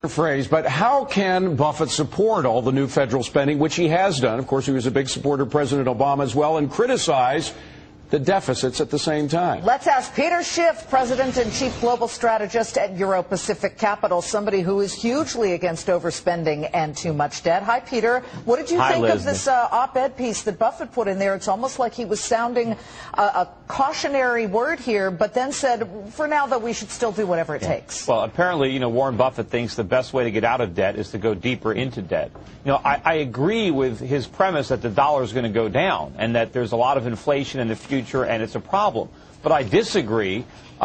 phrase, but how can Buffett support all the new federal spending, which he has done? Of course, he was a big supporter of President Obama as well, and criticize the deficits at the same time. Let's ask Peter Schiff, President and Chief Global Strategist at Euro-Pacific Capital, somebody who is hugely against overspending and too much debt. Hi, Peter. What did you think of this op-ed piece that Buffett put in there? It's almost like he was sounding a cautionary word here, but then said, for now, though, we should still do whatever it takes. Well, apparently, Warren Buffett thinks the best way to get out of debt is to go deeper into debt. I agree with his premise that the dollar is going to go down and that there's a lot of inflation in the future and it's a problem. But I disagree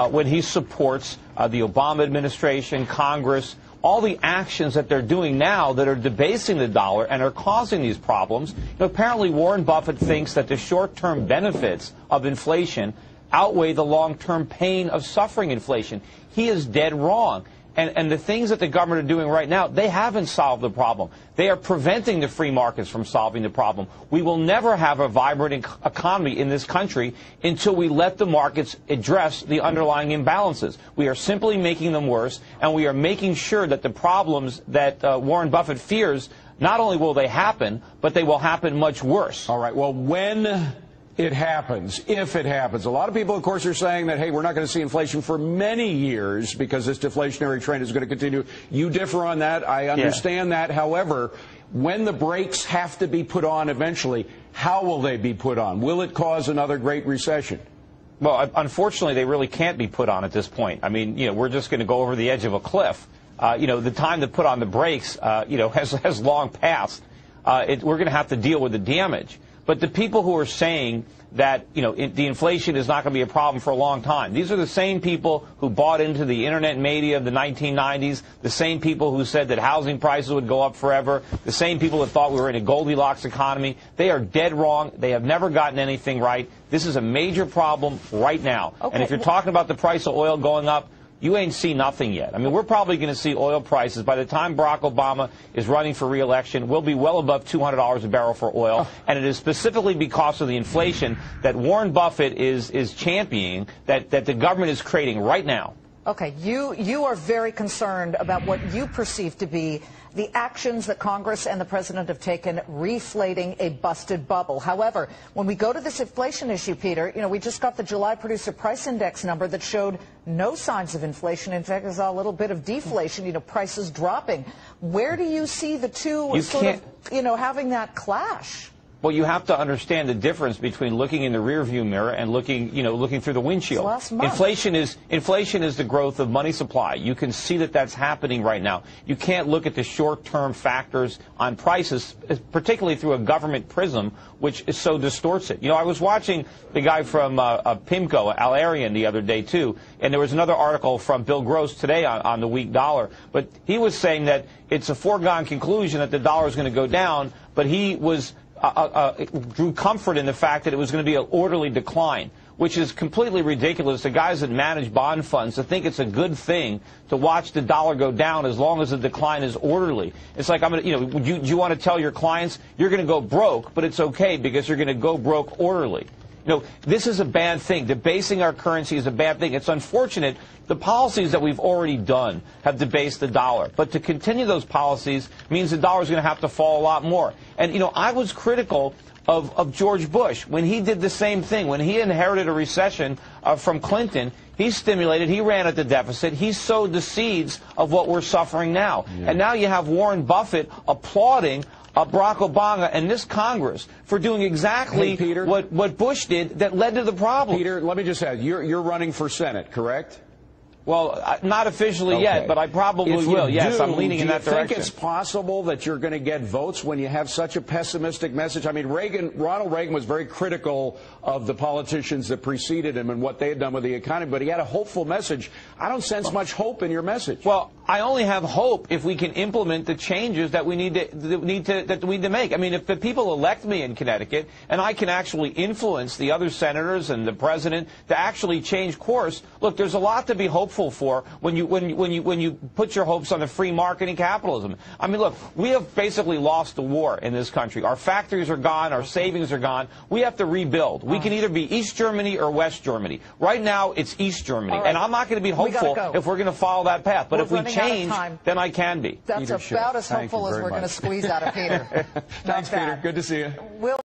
when he supports the Obama administration, Congress, all the actions that they're doing now that are debasing the dollar and are causing these problems. Apparently, Warren Buffett thinks that the short-term benefits of inflation outweigh the long-term pain of suffering inflation. He is dead wrong. And the things that the government are doing right now, they haven't solved the problem. They are preventing the free markets from solving the problem. We will never have a vibrant economy in this country until we let the markets address the underlying imbalances. We are simply making them worse, and we are making sure that the problems that Warren Buffett fears, not only will they happen, but they will happen much worse. All right. Well, when it happens, if it happens. A lot of people, of course, are saying that, hey, we're not going to see inflation for many years because this deflationary trend is going to continue. You differ on that. I understand that. However, when the brakes have to be put on eventually, how will they be put on? Will it cause another great recession? Well, unfortunately, they really can't be put on at this point. I mean, we're just going to go over the edge of a cliff. The time to put on the brakes, has long passed. We're going to have to deal with the damage. But the people who are saying that, the inflation is not going to be a problem for a long time, these are the same people who bought into the internet media of the 1990s, the same people who said that housing prices would go up forever, the same people that thought we were in a Goldilocks economy. They are dead wrong. They have never gotten anything right. This is a major problem right now. Okay. And if you're talking about the price of oil going up, you ain't seen nothing yet. I mean, we're probably going to see oil prices, by the time Barack Obama is running for re-election, we'll be well above $200 a barrel for oil. And it is specifically because of the inflation that Warren Buffett is championing, that the government is creating right now. Okay, you are very concerned about what you perceive to be the actions that Congress and the president have taken reflating a busted bubble. However, when we go to this inflation issue, Peter, we just got the July Producer Price Index number that showed no signs of inflation. In fact, there's a little bit of deflation, prices dropping. Where do you see the two having that clash? Well, you have to understand the difference between looking in the rearview mirror and looking through the windshield. Inflation is the growth of money supply. You can see that that's happening right now. You can't look at the short-term factors on prices, particularly through a government prism, which so distorts it. I was watching the guy from PIMCO, Al Arian, the other day, too, and there was another article from Bill Gross today on the weak dollar. But he was saying that it's a foregone conclusion that the dollar is going to go down, but he was drew comfort in the fact that it was going to be an orderly decline, which is completely ridiculous. The guys that manage bond funds to think it's a good thing to watch the dollar go down as long as the decline is orderly. It's like, do you want to tell your clients you're going to go broke, but it's okay because you're going to go broke orderly? This is a bad thing. Debasing our currency is a bad thing. It's unfortunate. The policies that we've already done have debased the dollar. But to continue those policies means the dollar is going to have to fall a lot more. And, I was critical of George Bush when he did the same thing. When he inherited a recession from Clinton, he ran at the deficit. He sowed the seeds of what we're suffering now. Yeah. And now you have Warren Buffett applauding Barack Obama and this Congress for doing exactly what Bush did that led to the problem. Peter, let me just add, you're running for Senate, correct? Well, not officially yet, but I probably will. Yes, I'm leaning in that direction. Do you think it's possible that you're going to get votes when you have such a pessimistic message? I mean, Ronald Reagan was very critical of the politicians that preceded him and what they had done with the economy, but he had a hopeful message. I don't sense much hope in your message. Well, I only have hope if we can implement the changes that we need to make. I mean, if the people elect me in Connecticut and I can actually influence the other senators and the president to actually change course, look, there's a lot to be hopeful hopeful for when you put your hopes on the free market and capitalism. I mean, look, we have basically lost the war in this country. Our factories are gone. Our savings are gone. We have to rebuild. We can either be East Germany or West Germany. Right now, it's East Germany. Right. And I'm not going to be hopeful if we're going to follow that path. But if we change, then I can be. That's about as hopeful as we're going to squeeze out of Peter. Thanks, Peter. Good to see you.